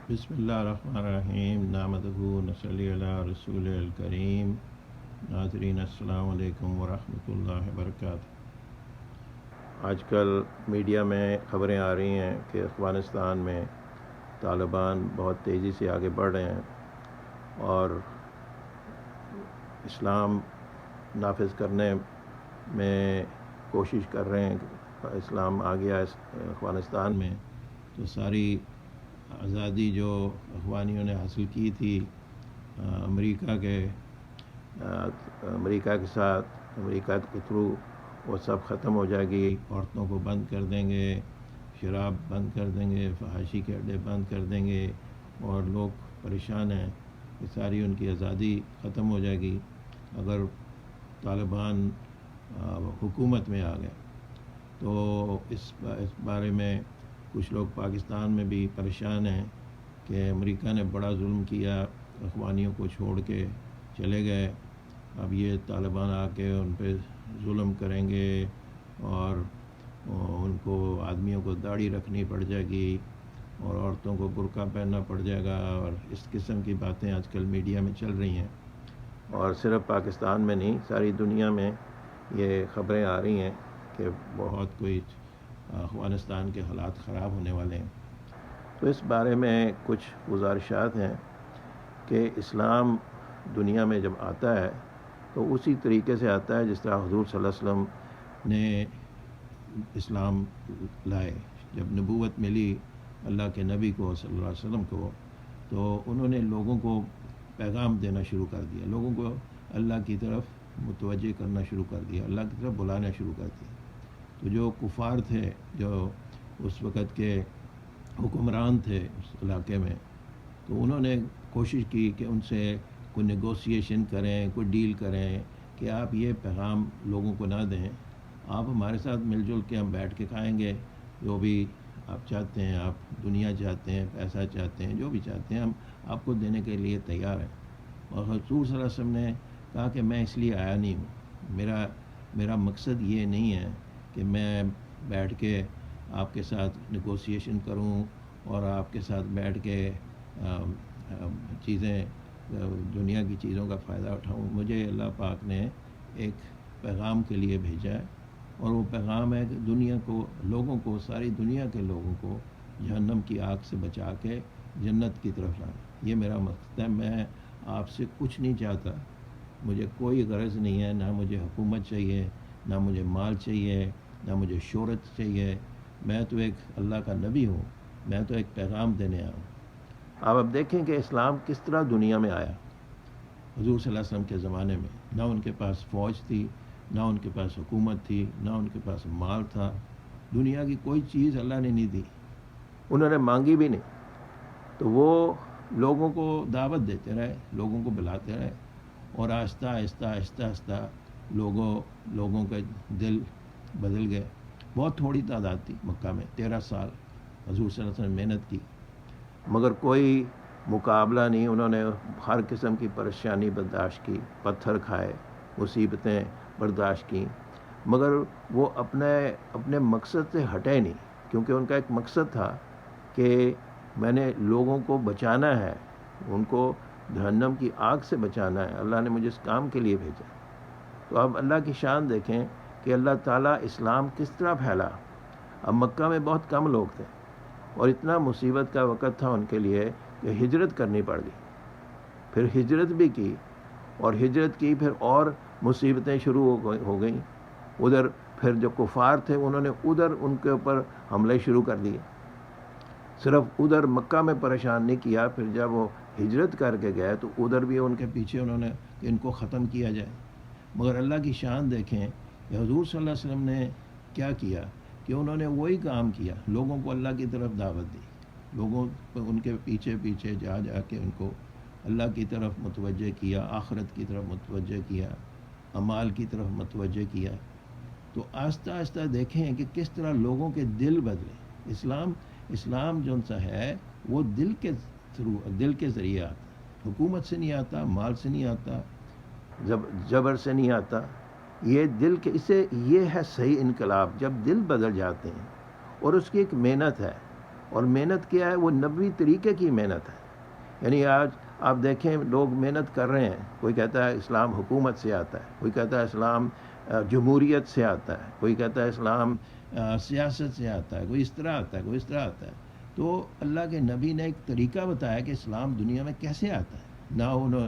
بسم اللہ الرحمن الرحیم نحمدہ نصلی علی رسول الکریم. ناظرین السلام علیکم ورحمۃ اللہ وبرکاتہ. آج کل میڈیا میں خبریں آ رہی ہیں کہ افغانستان میں طالبان بہت تیزی سے آگے بڑھ رہے ہیں اور اسلام نافذ کرنے میں کوشش کر رہے ہیں. اسلام آ گیا افغانستان میں تو ساری آزادی جو افغانیوں نے حاصل کی تھی امریکہ کے ساتھ، امریکہ کے تھرو، وہ سب ختم ہو جائے گی. عورتوں کو بند کر دیں گے، شراب بند کر دیں گے، فحاشی کے اڈے بند کر دیں گے اور لوگ پریشان ہیں کہ ساری ان کی آزادی ختم ہو جائے گی اگر طالبان حکومت میں آ گئے. تو اس بارے میں کچھ لوگ پاکستان میں بھی پریشان ہیں کہ امریکہ نے بڑا ظلم کیا، افغانیوں کو چھوڑ کے چلے گئے. اب یہ طالبان آ کے ان پہ ظلم کریں گے اور ان کو آدمیوں کو داڑھی رکھنی پڑ جائے گی اور عورتوں کو برقع پہننا پڑ جائے گا، اور اس قسم کی باتیں آج کل میڈیا میں چل رہی ہیں. اور صرف پاکستان میں نہیں، ساری دنیا میں یہ خبریں آ رہی ہیں کہ بہت کوئی افغانستان کے حالات خراب ہونے والے ہیں. تو اس بارے میں کچھ گزارشات ہیں کہ اسلام دنیا میں جب آتا ہے تو اسی طریقے سے آتا ہے جس طرح حضور صلی اللہ علیہ وسلم نے اسلام لائے. جب نبوت ملی اللہ کے نبی کو صلی اللہ علیہ وسلم کو، تو انہوں نے لوگوں کو پیغام دینا شروع کر دیا، لوگوں کو اللہ کی طرف متوجہ کرنا شروع کر دیا، اللہ کی طرف بلانا شروع کر دیا. تو جو کفار تھے، جو اس وقت کے حکمران تھے اس علاقے میں، تو انہوں نے کوشش کی کہ ان سے کوئی نیگوسیشن کریں، کوئی ڈیل کریں کہ آپ یہ پیغام لوگوں کو نہ دیں، آپ ہمارے ساتھ مل جل کے ہم بیٹھ کے کھائیں گے، جو بھی آپ چاہتے ہیں، آپ دنیا چاہتے ہیں، پیسہ چاہتے ہیں، جو بھی چاہتے ہیں ہم آپ کو دینے کے لیے تیار ہیں. اور حضور صلی اللہ علیہ وسلم نے کہا کہ میں اس لیے آیا نہیں ہوں، میرا مقصد یہ نہیں ہے کہ میں بیٹھ کے آپ کے ساتھ نیگوسیشن کروں اور آپ کے ساتھ بیٹھ کے چیزیں، دنیا کی چیزوں کا فائدہ اٹھاؤں. مجھے اللہ پاک نے ایک پیغام کے لیے بھیجا ہے، اور وہ پیغام ہے کہ دنیا کو، لوگوں کو، ساری دنیا کے لوگوں کو جہنم کی آگ سے بچا کے جنت کی طرف لانا. یہ میرا مقصد ہے. میں آپ سے کچھ نہیں چاہتا، مجھے کوئی غرض نہیں ہے، نہ مجھے حکومت چاہیے، نہ مجھے مال چاہیے، نہ مجھے شہرت چاہیے. میں تو ایک اللہ کا نبی ہوں، میں تو ایک پیغام دینے آیا ہوں. اب دیکھیں کہ اسلام کس طرح دنیا میں آیا. حضور صلی اللہ علیہ وسلم کے زمانے میں نہ ان کے پاس فوج تھی، نہ ان کے پاس حکومت تھی، نہ ان کے پاس مال تھا. دنیا کی کوئی چیز اللہ نے نہیں دی، انہوں نے مانگی بھی نہیں. تو وہ لوگوں کو دعوت دیتے رہے، لوگوں کو بلاتے رہے، اور آہستہ آہستہ آہستہ آہستہ لوگوں کے دل بدل گئے. بہت تھوڑی تعداد تھی مکہ میں. 13 سال حضور صلی اللہ علیہ وسلم محنت کی، مگر کوئی مقابلہ نہیں. انہوں نے ہر قسم کی پریشانی برداشت کی، پتھر کھائے، مصیبتیں برداشت کی، مگر وہ اپنے مقصد سے ہٹے نہیں، کیونکہ ان کا ایک مقصد تھا کہ میں نے لوگوں کو بچانا ہے، ان کو جہنم کی آگ سے بچانا ہے. اللہ نے مجھے اس کام کے لیے بھیجا. تو اب اللہ کی شان دیکھیں کہ اللہ تعالیٰ اسلام کس طرح پھیلا. اب مکہ میں بہت کم لوگ تھے اور اتنا مصیبت کا وقت تھا ان کے لیے کہ ہجرت کرنی پڑ گئی. پھر ہجرت بھی کی، اور ہجرت کی پھر اور مصیبتیں شروع ہو گئیں. ادھر پھر جو کفار تھے انہوں نے ادھر ان کے اوپر حملے شروع کر دیے. صرف ادھر مکہ میں پریشان نہیں کیا، پھر جب وہ ہجرت کر کے گئے تو ادھر بھی ان کے پیچھے انہوں نے کہ ان کو ختم کیا جائے. مگر اللہ کی شان دیکھیں کہ حضور صلی اللہ علیہ وسلم نے کیا کیا کہ انہوں نے وہی کام کیا، لوگوں کو اللہ کی طرف دعوت دی، لوگوں ان کے پیچھے پیچھے جا کے ان کو اللہ کی طرف متوجہ کیا، آخرت کی طرف متوجہ کیا، اعمال کی طرف متوجہ کیا. تو آہستہ آہستہ دیکھیں کہ کس طرح لوگوں کے دل بدلے. اسلام جو سا ہے وہ دل کے ذریعے آتا، حکومت سے نہیں آتا، مال سے نہیں آتا، جبر سے نہیں آتا. یہ دل کے، اسے یہ ہے صحیح انقلاب، جب دل بدل جاتے ہیں. اور اس کی ایک محنت ہے. اور محنت کیا ہے؟ وہ نبوی طریقے کی محنت ہے. یعنی آج آپ دیکھیں لوگ محنت کر رہے ہیں. کوئی کہتا ہے اسلام حکومت سے آتا ہے، کوئی کہتا ہے اسلام جمہوریت سے آتا ہے، کوئی کہتا ہے اسلام سیاست سے آتا ہے، کوئی اس طرح آتا ہے، کوئی اس طرح آتا ہے. تو اللہ کے نبی نے ایک طریقہ بتایا کہ اسلام دنیا میں کیسے آتا ہے. نہ انہوں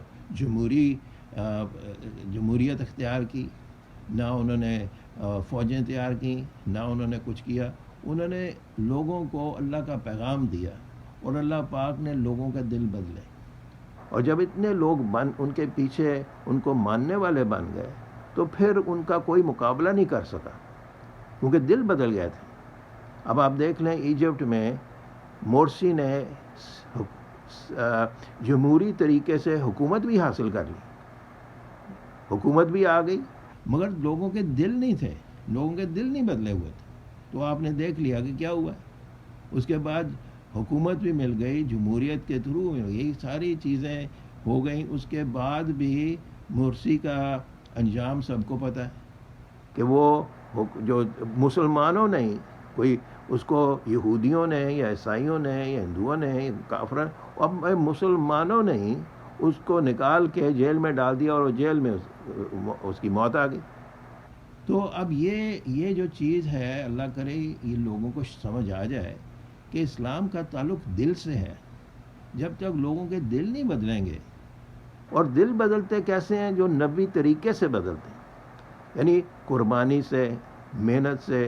جمہوریت اختیار کی، نہ انہوں نے فوجیں تیار کی، نہ انہوں نے کچھ کیا. انہوں نے لوگوں کو اللہ کا پیغام دیا اور اللہ پاک نے لوگوں کا دل بدلے. اور جب اتنے لوگ ان کے پیچھے ان کو ماننے والے بن گئے تو پھر ان کا کوئی مقابلہ نہیں کر سکا، کیونکہ دل بدل گئے تھے. اب آپ دیکھ لیں ایجپٹ میں مورسی نے جمہوری طریقے سے حکومت بھی حاصل کر لی، حکومت بھی آ گئی، مگر لوگوں کے دل نہیں تھے، لوگوں کے دل نہیں بدلے ہوئے تھے. تو آپ نے دیکھ لیا کہ کیا ہوا. اس کے بعد حکومت بھی مل گئی، جمہوریت کے تھرو مل گئی، ساری چیزیں ہو گئیں. اس کے بعد بھی مرسی کا انجام سب کو پتہ ہے کہ وہ جو مسلمانوں نے کوئی اس کو یہودیوں نے یا عیسائیوں نے یا ہندوؤں نے کافر، اب مسلمانوں نے ہی اس کو نکال کے جیل میں ڈال دیا اور جیل میں اس کی موت آ گئی. تو اب یہ جو چیز ہے، اللہ کرے یہ لوگوں کو سمجھ آ جائے کہ اسلام کا تعلق دل سے ہے. جب تک لوگوں کے دل نہیں بدلیں گے، اور دل بدلتے کیسے ہیں؟ جو نبی طریقے سے بدلتے ہیں، یعنی قربانی سے، محنت سے،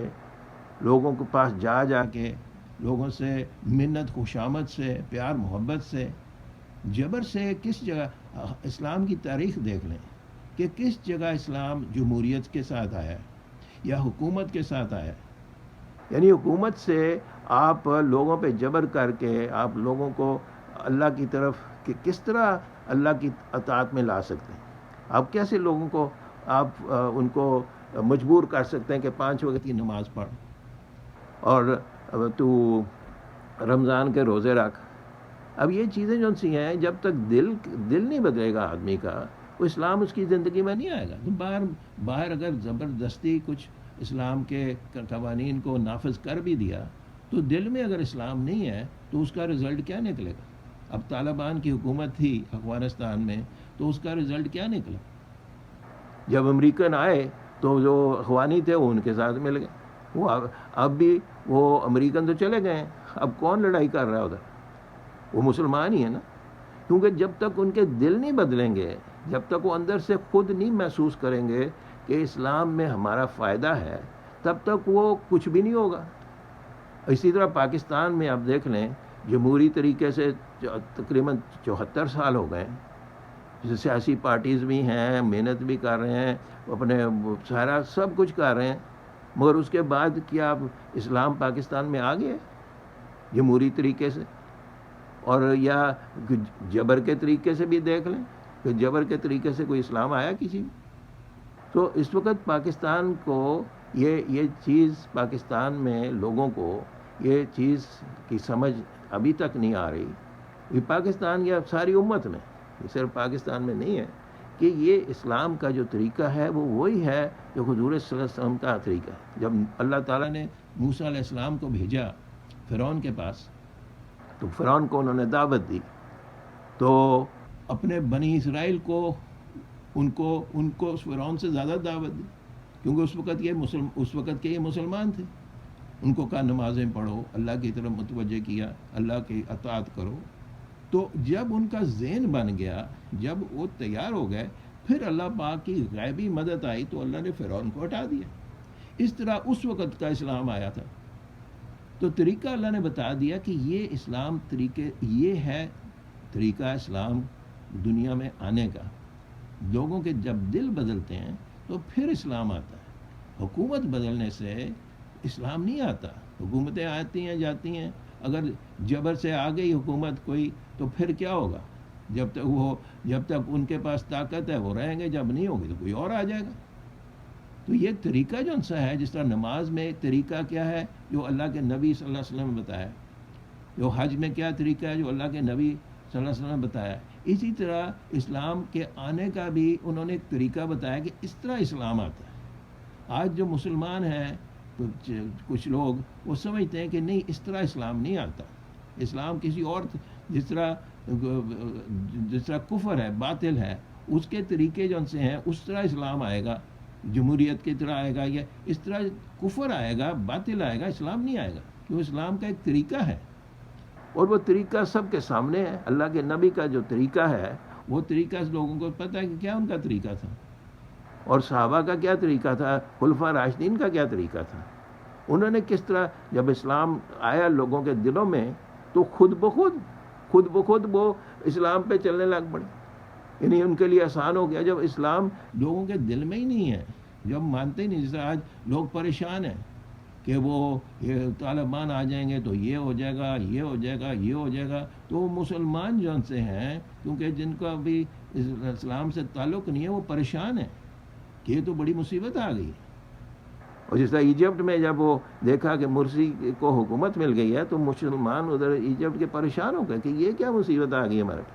لوگوں کے پاس جا کے لوگوں سے منت خوشامد سے، پیار محبت سے. جبر سے کس جگہ اسلام کی تاریخ دیکھ لیں کہ کس جگہ اسلام جمہوریت کے ساتھ آیا یا حکومت کے ساتھ آیا. یعنی حکومت سے آپ لوگوں پہ جبر کر کے آپ لوگوں کو اللہ کی طرف کہ کس طرح اللہ کی اطاعت میں لا سکتے ہیں. آپ کیسے لوگوں کو آپ ان کو مجبور کر سکتے ہیں کہ 5 وقت کی نماز پڑھ اور تو رمضان کے روزے رکھ. اب یہ چیزیں جو سی ہیں، جب تک دل نہیں بدلے گا آدمی کا، وہ اسلام اس کی زندگی میں نہیں آئے گا. تو باہر اگر زبردستی کچھ اسلام کے قوانین کو نافذ کر بھی دیا تو دل میں اگر اسلام نہیں ہے تو اس کا رزلٹ کیا نکلے گا؟ اب طالبان کی حکومت تھی افغانستان میں، تو اس کا رزلٹ کیا نکلا؟ جب امریکن آئے تو جو اخوانی تھے وہ ان کے ساتھ مل گئے. وہ اب بھی وہ امریکن تو چلے گئے ہیں، اب کون لڑائی کر رہا ہے ادھر؟ وہ مسلمان ہی ہے نا. کیونکہ جب تک ان کے دل نہیں بدلیں گے، جب تک وہ اندر سے خود نہیں محسوس کریں گے کہ اسلام میں ہمارا فائدہ ہے، تب تک وہ کچھ بھی نہیں ہوگا. اسی طرح پاکستان میں آپ دیکھ لیں، جمہوری طریقے سے تقریباً 74 سال ہو گئے. سیاسی پارٹیز بھی ہیں، محنت بھی کر رہے ہیں، اپنے سارا سب کچھ کر رہے ہیں، مگر اس کے بعد کیا اب اسلام پاکستان میں آ گیا جمہوری طریقے سے؟ اور یا جبر کے طریقے سے بھی دیکھ لیں کہ جبر کے طریقے سے کوئی اسلام آیا کسی میں؟ تو اس وقت پاکستان کو یہ چیز، پاکستان میں لوگوں کو یہ چیز کی سمجھ ابھی تک نہیں آ رہی. یہ پاکستان یا ساری امت میں، یہ صرف پاکستان میں نہیں ہے، کہ یہ اسلام کا جو طریقہ ہے وہ وہی ہے جو حضور صلی اللہ علیہ وسلم کا طریقہ ہے. جب اللہ تعالیٰ نے موسیٰ علیہ السلام کو بھیجا فرعون کے پاس، تو فرعون کو انہوں نے دعوت دی، تو اپنے بنی اسرائیل کو ان کو فرعون سے زیادہ دعوت دی، کیونکہ اس وقت کے یہ مسلمان تھے. ان کو کہا نمازیں پڑھو، اللہ کی طرف متوجہ کیا، اللہ کی اطاعت کرو. تو جب ان کا ذہن بن گیا، جب وہ تیار ہو گئے، پھر اللہ پاک کی غیبی مدد آئی تو اللہ نے فرعون کو ہٹا دیا. اس طرح اس وقت کا اسلام آیا تھا. تو طریقہ اللہ نے بتا دیا کہ یہ اسلام یہ ہے طریقہ اسلام دنیا میں آنے کا. لوگوں کے جب دل بدلتے ہیں تو پھر اسلام آتا ہے. حکومت بدلنے سے اسلام نہیں آتا. حکومتیں آتی ہیں جاتی ہیں، اگر جبر سے آ گئی حکومت کوئی تو پھر کیا ہوگا؟ جب تک ان کے پاس طاقت ہے وہ رہیں گے، جب نہیں ہوگی تو کوئی اور آ جائے گا. تو یہ طریقہ جو سا ہے، جس طرح نماز میں طریقہ کیا ہے جو اللہ کے نبی صلی اللہ علیہ وسلم نے بتایا، جو حج میں کیا طریقہ ہے جو اللہ کے نبی صلی اللہ علیہ وسلم نے بتایا، اسی طرح اسلام کے آنے کا بھی انہوں نے ایک طریقہ بتایا کہ اس طرح اسلام آتا ہے. آج جو مسلمان ہیں کچھ لوگ وہ سمجھتے ہیں کہ نہیں اس طرح اسلام نہیں آتا، اسلام کسی اور جس طرح کفر ہے، باطل ہے، اس کے طریقے جو ان سے ہیں اس طرح اسلام آئے گا، جمہوریت کی طرح آئے گا، یا اس طرح کفر آئے گا، باطل آئے گا، اسلام نہیں آئے گا. کیوں؟ اسلام کا ایک طریقہ ہے، اور وہ طریقہ سب کے سامنے ہے. اللہ کے نبی کا جو طریقہ ہے وہ طریقہ لوگوں کو پتہ ہے کہ کیا ان کا طریقہ تھا، اور صحابہ کا کیا طریقہ تھا، خلفاء راشدین کا کیا طریقہ تھا. انہوں نے کس طرح جب اسلام آیا لوگوں کے دلوں میں تو خود بخود وہ اسلام پہ چلنے لگ پڑے. یعنی ان کے لیے آسان ہو گیا جب اسلام لوگوں کے دل میں ہی نہیں ہے، جب مانتے ہی نہیں. جیسے آج لوگ پریشان ہیں کہ وہ طالبان آ جائیں گے تو یہ ہو جائے گا، یہ ہو جائے گا، یہ ہو جائے گا. تو وہ مسلمان جو ان سے ہیں، کیونکہ جن کا ابھی اسلام سے تعلق نہیں ہے، وہ پریشان ہیں کہ یہ تو بڑی مصیبت آ گئی. اور جس طرح ایجپٹ میں جب وہ دیکھا کہ مرسی کو حکومت مل گئی ہے تو مسلمان ادھر ایجپٹ کے پریشان ہو گئے کہ یہ کیا مصیبت آ گئی ہمارے پہ.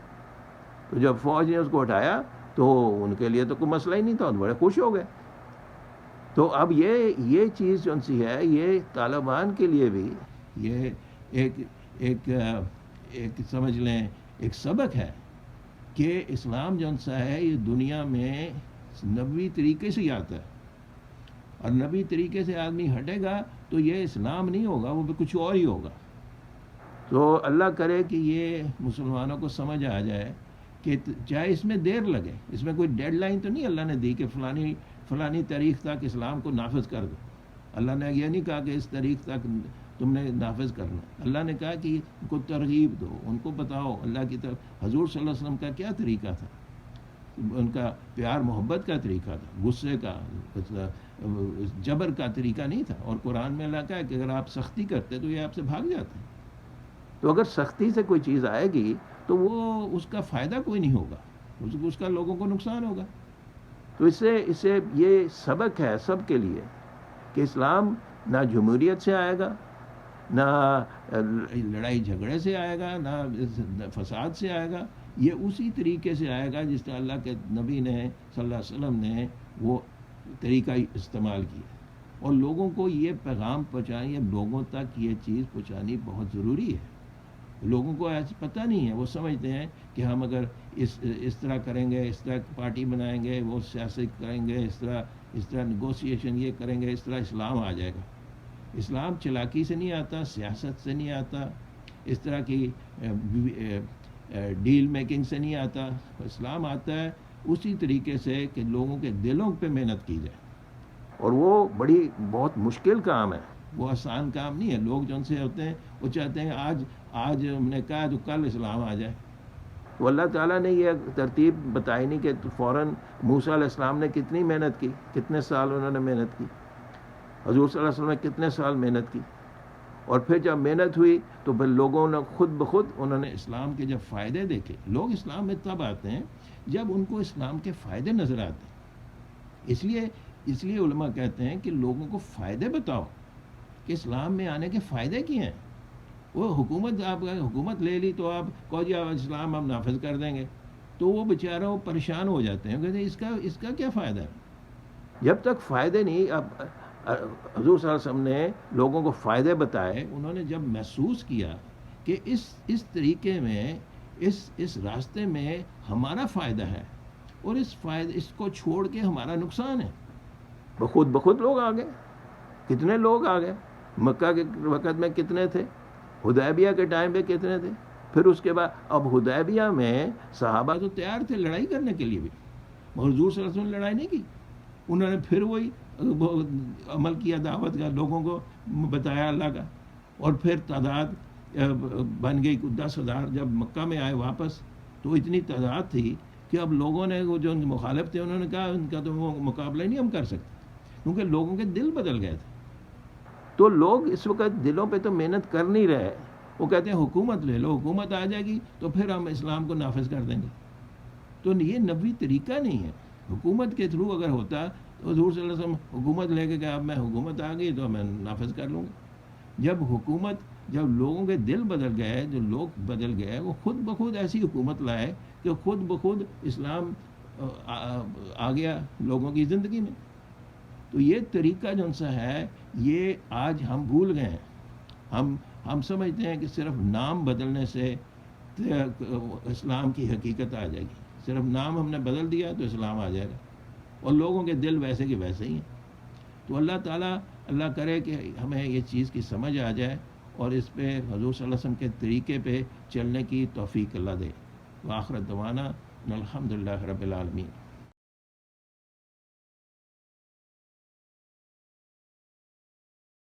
تو جب فوج نے اس کو ہٹایا تو ان کے لیے تو کوئی مسئلہ ہی نہیں تھا، بڑے خوش ہو گئے. تو اب یہ چیز جو سی ہے، یہ طالبان کے لیے بھی یہ ایک سمجھ لیں ایک سبق ہے کہ اسلام جو سا ہے یہ دنیا میں نبوی طریقے سے ہی آتا ہے، اور نبی طریقے سے آدمی ہٹے گا تو یہ اسلام نہیں ہوگا، وہ بھی کچھ اور ہی ہوگا. تو اللہ کرے کہ یہ مسلمانوں کو سمجھ آ جائے کہ چاہے اس میں دیر لگے، اس میں کوئی ڈیڈ لائن تو نہیں اللہ نے دی کہ فلانی تاریخ تک اسلام کو نافذ کر دو. اللہ نے یہ نہیں کہا کہ اس تاریخ تک تم نے نافذ کرنا. اللہ نے کہا کہ ان کو ترغیب دو، ان کو بتاؤ اللہ کی طرف. حضور صلی اللہ علیہ وسلم کا کیا طریقہ تھا؟ ان کا پیار محبت کا طریقہ تھا، غصے کا جبر کا طریقہ نہیں تھا. اور قرآن میں اللہ کہا کہ اگر آپ سختی کرتے تو یہ آپ سے بھاگ جاتے ہیں. تو اگر سختی سے کوئی چیز آئے گی تو وہ اس کا فائدہ کوئی نہیں ہوگا، اس کا لوگوں کو نقصان ہوگا. تو اس سے یہ سبق ہے سب کے لیے کہ اسلام نہ جمہوریت سے آئے گا، نہ لڑائی جھگڑے سے آئے گا، نہ فساد سے آئے گا. یہ اسی طریقے سے آئے گا جس طرح اللہ کے نبی نے صلی اللہ علیہ وسلم نے وہ طریقہ استعمال کیا. اور لوگوں کو یہ پیغام پہنچانی ہے، لوگوں تک یہ چیز پہنچانی بہت ضروری ہے. لوگوں کو ایسا پتہ نہیں ہے، وہ سمجھتے ہیں کہ ہم اگر اس طرح کریں گے، اس طرح پارٹی بنائیں گے، وہ سیاست کریں گے، اس طرح نیگوسیشن یہ کریں گے، اس طرح اسلام آ جائے گا. اسلام چلاکی سے نہیں آتا، سیاست سے نہیں آتا، اس طرح کی ڈیل میکنگ سے نہیں آتا. اسلام آتا ہے اسی طریقے سے کہ لوگوں کے دلوں پہ محنت کی جائے. اور وہ بہت مشکل کام ہے، وہ آسان کام نہیں ہے. لوگ جو ان سے ہوتے ہیں وہ چاہتے ہیں آج ہم نے کہا تو کل اسلام آ جائے. تو اللہ تعالیٰ نے یہ ترتیب بتائی نہیں کہ فوراً. موسیٰ علیہ السلام نے کتنی محنت کی، کتنے سال انہوں نے محنت کی. حضور صلی اللہ علیہ وسلم نے کتنے سال محنت کی. اور پھر جب محنت ہوئی تو پھر لوگوں نے خود بخود انہوں نے اسلام کے جب فائدے دیکھے. لوگ اسلام میں تب آتے ہیں جب ان کو اسلام کے فائدے نظر آتے ہیں. اس لیے علماء کہتے ہیں کہ لوگوں کو فائدے بتاؤ کہ اسلام میں آنے کے فائدے کیا ہیں. وہ آپ حکومت لے لی تو آپ کہو جی اسلام ہم نافذ کر دیں گے، تو وہ بیچارہ وہ پریشان ہو جاتے ہیں، کہتے ہیں اس کا کیا فائدہ ہے. جب تک فائدے نہیں. اب حضور صلی اللہ علیہ وسلم نے لوگوں کو فائدے بتائے، انہوں نے جب محسوس کیا کہ اس طریقے میں اس راستے میں ہمارا فائدہ ہے اور اس کو چھوڑ کے ہمارا نقصان ہے، بخود لوگ آ گئے. کتنے لوگ آ گئے. مکہ کے وقت میں کتنے تھے، حدیبیہ کے ٹائم پہ کتنے تھے. پھر اس کے بعد اب حدیبیہ میں صحابہ تو تیار تھے لڑائی کرنے کے لیے بھی، مگر حضور صلی اللہ علیہ وسلم نے لڑائی نہیں کی. انہوں نے پھر وہی عمل کیا، دعوت کا، لوگوں کو بتایا اللہ کا. اور پھر تعداد بن گئی 10,000. جب مکہ میں آئے واپس تو اتنی تعداد تھی کہ اب لوگوں نے وہ جو مخالف تھے انہوں نے کہا ان کا تو مقابلہ ہی نہیں ہم کر سکتے، کیونکہ لوگوں کے دل بدل گئے تھے. تو لوگ اس وقت دلوں پہ تو محنت کر نہیں رہے. وہ کہتے ہیں حکومت لے لو، حکومت آ جائے گی تو پھر ہم اسلام کو نافذ کر دیں گے. تو یہ نبوی طریقہ نہیں ہے. حکومت کے تھرو اگر ہوتا تو حضور صلی اللہ علیہ وسلم حکومت لے کے کہ اب میں حکومت آ گئی تو میں نافذ کر لوں گا. جب لوگوں کے دل بدل گئے، جو لوگ بدل گئے، وہ خود بخود ایسی حکومت لائے کہ خود بخود اسلام آ گیا لوگوں کی زندگی میں. تو یہ طریقہ جو سا ہے یہ آج ہم بھول گئے ہیں. ہم سمجھتے ہیں کہ صرف نام بدلنے سے اسلام کی حقیقت آ جائے گی. صرف نام ہم نے بدل دیا تو اسلام آ جائے گا، اور لوگوں کے دل ویسے کے ویسے ہی ہیں. تو اللہ تعالیٰ اللہ کرے کہ ہمیں یہ چیز کی سمجھ آ جائے اور اس پہ حضور صلی اللہ علیہ وسلم کے طریقے پہ چلنے کی توفیق اللہ دے. وآخر دعوانا الحمدللہ رب العالمین.